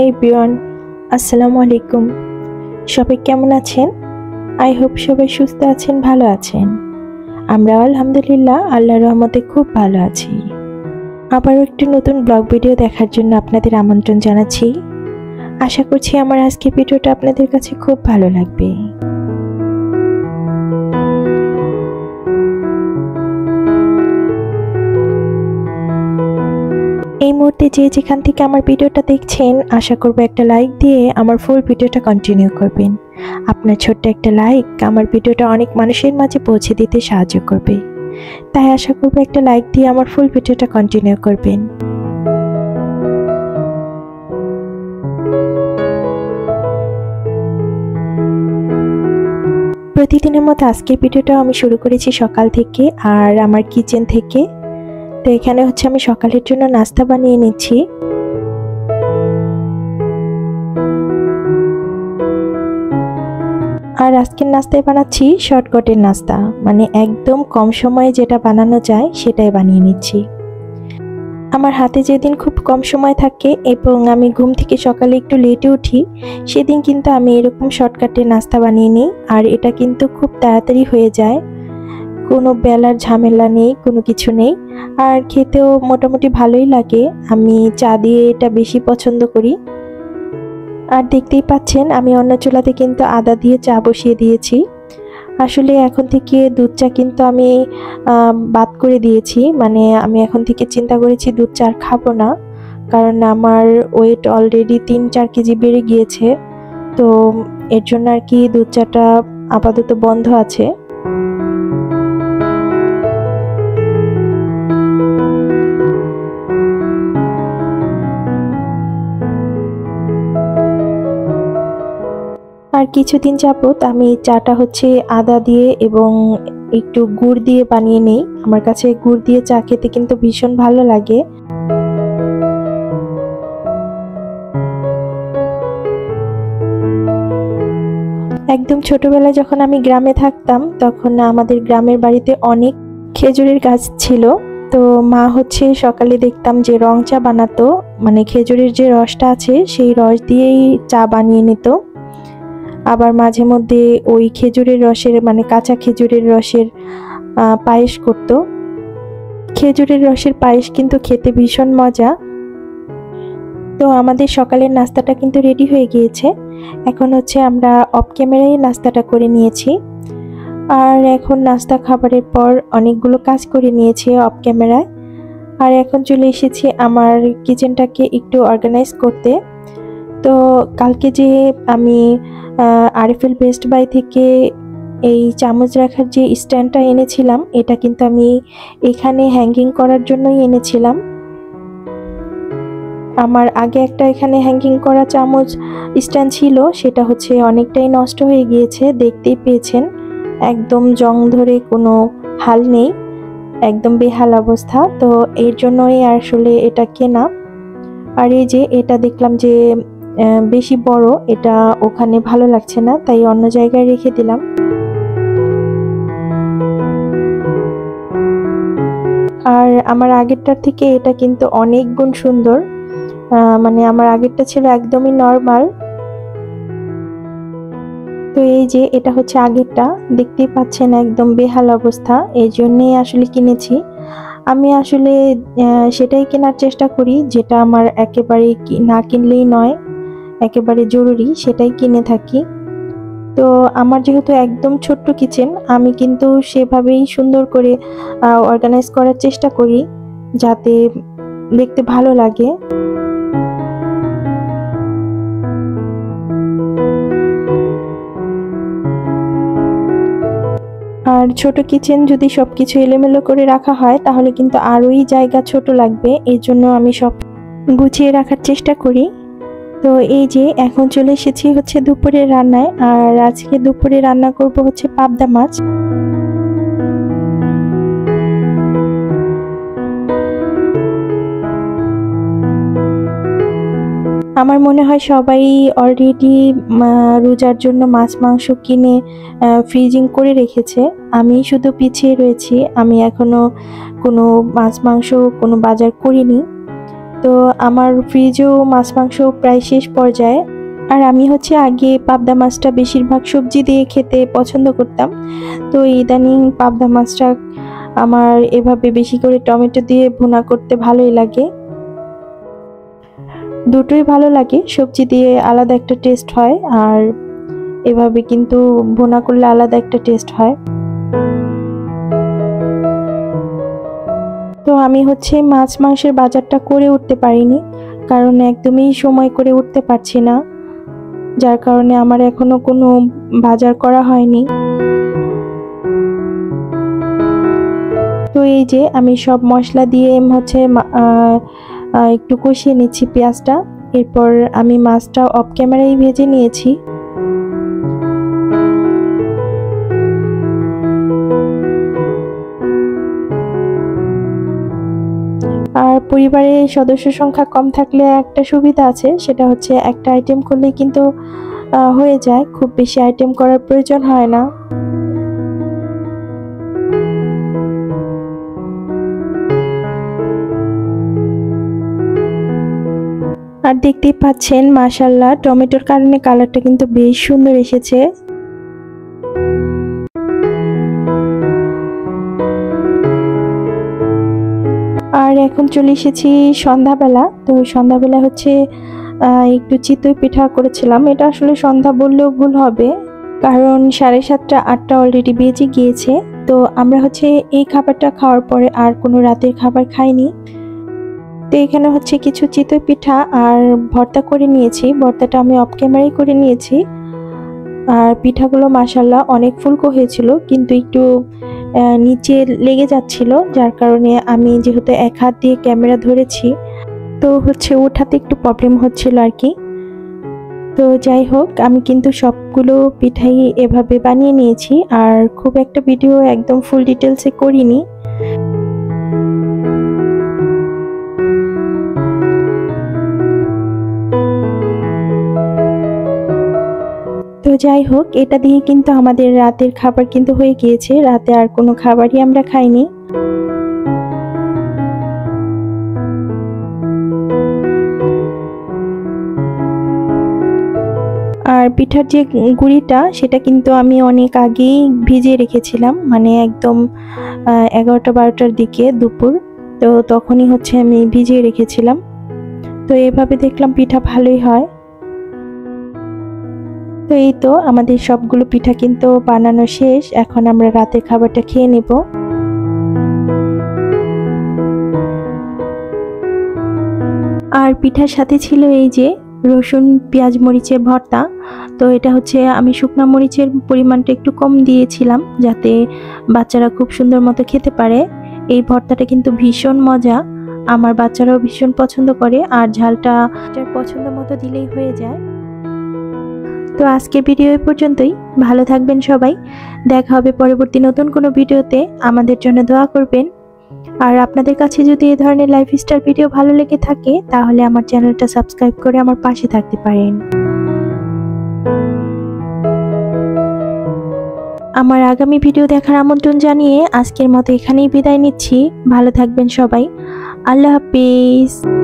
Everyone, আসসালামু আলাইকুম। সবাই কেমন আছেন? আই হোপ সবাই সুস্থ আছেন, ভালো আছেন। আমরাও আলহামদুলিল্লাহ আল্লাহর রহমতে খুব ভালো আছি। আবারও একটি নতুন ব্লগ ভিডিও দেখার জন্য আপনাদের আমন্ত্রণ জানাচ্ছি। আশা করছি আমার আজকের ভিডিওটা আপনাদের কাছে খুব ভালো লাগবে। এই মুহূর্তে যে যেখান থেকে আমার ভিডিওটা দেখছেন, আশা করব একটা লাইক দিয়ে আমার ফুল ভিডিওটা কন্টিনিউ করবেন। আপনার ছোট্ট একটা লাইক আমার ভিডিওটা অনেক মানুষের মাঝে পৌঁছে দিতে সাহায্য করবে, তাই আশা করব একটা লাইক দিয়ে আমার ফুল ভিডিওটা কন্টিনিউ করবেন। প্রতিদিনের মতো আজকের ভিডিওটা আমি শুরু করেছি সকাল থেকে আর আমার কিচেন থেকে। তো এখানে হচ্ছে আমি সকালের জন্য নাস্তা বানিয়ে নিচ্ছি। আর আজকের নাস্তায় বানাচ্ছি শর্টকাটের নাস্তা, মানে একদম কম সময়ে যেটা বানানো যায় সেটাই বানিয়ে নিচ্ছি। আমার হাতে যেদিন খুব কম সময় থাকে এবং আমি ঘুম থেকে সকালে একটু লেটে উঠি, সেদিন কিন্তু আমি এরকম শর্টকাটের নাস্তা বানিয়ে নিই। আর এটা কিন্তু খুব তাড়াতাড়ি হয়ে যায়, কোনো বেলার ঝামেলা নেই, কোনো কিছু নেই। আর খেতেও মোটামুটি ভালোই লাগে। আমি চা দিয়ে এটা বেশি পছন্দ করি। আর দেখতেই পাচ্ছেন আমি অন্য চুলাতে কিন্তু আদা দিয়ে চা বসিয়ে দিয়েছি। আসলে এখন থেকে দুধ চা কিন্তু আমি বাদ করে দিয়েছি, মানে আমি এখন থেকে চিন্তা করেছি দুধ চা খাবো না, কারণ আমার ওয়েট অলরেডি 3-4 কেজি বেড়ে গিয়েছে। তো এর জন্য আর কি দুধ চাটা আপাতত বন্ধ আছে। আর কিছুদিন যাবত আমি চাটা হচ্ছে আদা দিয়ে এবং একটু গুড় দিয়ে বানিয়ে নেই। আমার কাছে গুড় দিয়ে চা খেতে কিন্তু ভীষণ ভালো লাগে। একদম ছোটবেলায় যখন আমি গ্রামে থাকতাম, তখন আমাদের গ্রামের বাড়িতে অনেক খেজুরের গাছ ছিল। তো মা হচ্ছে সকালে দেখতাম যে রং চা বানাতো, মানে খেজুরের যে রসটা আছে সেই রস দিয়েই চা বানিয়ে নিত। আবার মাঝে মধ্যে ওই খেজুরের রসের, মানে কাঁচা খেজুরের রসের পায়েস করতো। খেজুরের রসের পায়েস কিন্তু খেতে ভীষণ মজা। তো আমাদের সকালের নাস্তাটা কিন্তু রেডি হয়ে গিয়েছে। এখন হচ্ছে আমরা অফ ক্যামেরায় নাস্তাটা করে নিয়েছি। আর এখন নাস্তা খাবারের পর অনেকগুলো কাজ করে নিয়েছি অফ ক্যামেরায়। আর এখন চলে এসেছি আমার কিচেনটাকে একটু অর্গানাইজ করতে। তো কালকে যে আমি আরএফএল বেস্ট বাই থেকে এই চামচ রাখার যে স্ট্যান্ডটা এনেছিলাম, এটা কিন্তু আমি এখানে হ্যাঙ্গিং করার জন্যই এনেছিলাম। আমার আগে একটা এখানে হ্যাঙ্গিং করা চামচ স্ট্যান্ড ছিল, সেটা হচ্ছে অনেকটাই নষ্ট হয়ে গিয়েছে, দেখতেই পেয়েছেন। একদম জং ধরে কোনো হাল নেই, একদম বেহাল অবস্থা। তো এর জন্যই আসলে এটা কেনা। আর এই যে এটা দেখলাম যে বেশি বড়, এটা ওখানে ভালো লাগছে না, তাই অন্য জায়গায় রেখে দিলাম। আর আমার আগেরটার থেকে এটা কিন্তু অনেক গুণ সুন্দর। মানে আমার আগেরটা ছিল একদমই নর্মাল। তো এই যে এটা হচ্ছে আগেরটা, দেখতেই পাচ্ছেন একদম বেহাল অবস্থা, এই জন্যই আসলে কিনেছি। আমি আসলে সেটাই কেনার চেষ্টা করি যেটা আমার একেবারে না কিনলেই নয়, একেবারে জরুরি, সেটাই কিনে থাকি। তো আমার যেহেতু একদম ছোট্ট কিচেন, আমি কিন্তু সেভাবেই সুন্দর করে অর্গানাইজ করার চেষ্টা করি যাতে দেখতে ভালো লাগে। আর ছোট কিচেন যদি সবকিছু এলোমেলো করে রাখা হয় তাহলে কিন্তু আরোই জায়গা ছোট লাগবে, এই জন্য আমি সব গুছিয়ে রাখার চেষ্টা করি। তো এই যে এখন চলে এসেছি হচ্ছে দুপুরের রান্নায়। আর আজকে দুপুরে রান্না করব হচ্ছে পাবদা মাছ। আমার মনে হয় সবাই অলরেডি রোজার জন্য মাছ মাংস কিনে ফ্রিজিং করে রেখেছে। আমি শুধু পিছিয়ে রয়েছি, আমি এখনো কোনো মাছ মাংস কোনো বাজার করিনি। তো আমার ফ্রিজেও মাছ মাংস প্রায় শেষ পর্যায়ে। আর আমি হচ্ছে আগে পাবদা মাছটা বেশিরভাগ সবজি দিয়ে খেতে পছন্দ করতাম, তো ইদানিং পাবদা মাছটা আমার এভাবে বেশি করে টমেটো দিয়ে ভুনা করতে ভালোই লাগে। দুটোই ভালো লাগে, সবজি দিয়ে আলাদা একটা টেস্ট হয় আর এভাবে কিন্তু ভুনা করলে আলাদা একটা টেস্ট হয়। তো আমি হচ্ছে মাছ মাংসের বাজারটা করে উঠতে পারিনি, কারণ একদমই সময় করে উঠতে পারছি না, যার কারণে আমার এখনো কোনো বাজার করা হয়নি। তো এই যে আমি সব মশলা দিয়ে হচ্ছে একটু কষিয়ে নিচ্ছি পেঁয়াজটা। এরপর আমি মাছটা অফ ক্যামেরায় ভেজে নিয়েছি। আর পরিবারের সদস্য সংখ্যা কম থাকলে একটা সুবিধা আছে, সেটা হচ্ছে একটা আইটেম করলেই কিন্তু হয়ে যায়, খুব বেশি আইটেম করার প্রয়োজন হয় না। আর দেখতেই পাচ্ছেন মাশাআল্লাহ টমেটোর কারণে কালারটা কিন্তু বেশ সুন্দর এসেছে। আর এখন চলে এসেছি সন্ধ্যাবেলা। তো সন্ধ্যাবেলা হচ্ছে একটু চিতই পিঠা করেছিলাম। এটা আসলে সন্ধ্যা বললেও ভুল হবে, কারণ 7:30 8টা অলরেডি বেজে গিয়েছে। তো আমরা হচ্ছে এই খাবারটা খাওয়ার পরে আর কোনো রাতের খাবার খাইনি। তো এখানে হচ্ছে কিছু চিতই পিঠা আর ভর্তা করে নিয়েছি। ভর্তাটা আমি অফ ক্যামেরায় করে নিয়েছি। আর পিঠাগুলো মাশাআল্লাহ অনেক ফুলকো হয়েছিল, কিন্তু একটু নিচে লেগে যাচ্ছিল, যার কারণে আমি যেহেতু এক হাত দিয়ে ক্যামেরা ধরেছি, তো হচ্ছে ওঠাতে একটু প্রবলেম হচ্ছিল আর কি। তো যাই হোক, আমি কিন্তু সবগুলো পিঠাই এভাবে বানিয়ে নিয়েছি, আর খুব একটা ভিডিও একদম ফুল ডিটেলসে করিনি। তো যাই হোক, এটা দিয়ে কিন্তু আমাদের রাতের খাবার কিন্তু হয়ে গিয়েছে। রাতে আর কোনো খাবারই আমরা খাইনি। আর পিঠার যে গুঁড়িটা, সেটা কিন্তু আমি অনেক আগেই ভিজিয়ে রেখেছিলাম, মানে একদম 11টা 12টার দিকে দুপুর। তো তখনই হচ্ছে আমি ভিজিয়ে রেখেছিলাম। তো এভাবে দেখলাম পিঠা ভালোই হয়। তো এই তো আমাদের সবগুলো পিঠা কিন্তু বানানো শেষ। এখন আমরা রাতের খাবারটা খেয়ে নেব। আর পিঠার সাথে ছিল এই যে রসুন পেঁয়াজ মরিচের ভর্তা। তো এটা হচ্ছে আমি শুকনো মরিচের পরিমাণটা একটু কম দিয়েছিলাম, যাতে বাচ্চারা খুব সুন্দর মতো খেতে পারে। এই ভর্তাটা কিন্তু ভীষণ মজা, আমার বাচ্চারাও ভীষণ পছন্দ করে, আর ঝালটা যার পছন্দ মতো দিলেই হয়ে যায়। তো আজকের ভিডিও এই পর্যন্তই। ভালো থাকবেন সবাই, দেখা হবে পরবর্তী নতুন কোনো ভিডিওতে। আমাদের জন্য দোয়া করবেন। আর আপনাদের কাছে যদি এই ধরনের লাইফস্টাইল ভিডিও ভালো লেগে থাকে, তাহলে আমার চ্যানেলটা সাবস্ক্রাইব করে আমার পাশে থাকতে পারেন। আমার আগামী ভিডিও দেখার আমন্ত্রণ জানিয়ে আজকের মতো এখানেই বিদায় নিচ্ছি। ভালো থাকবেন সবাই। আল্লাহ হাফেজ।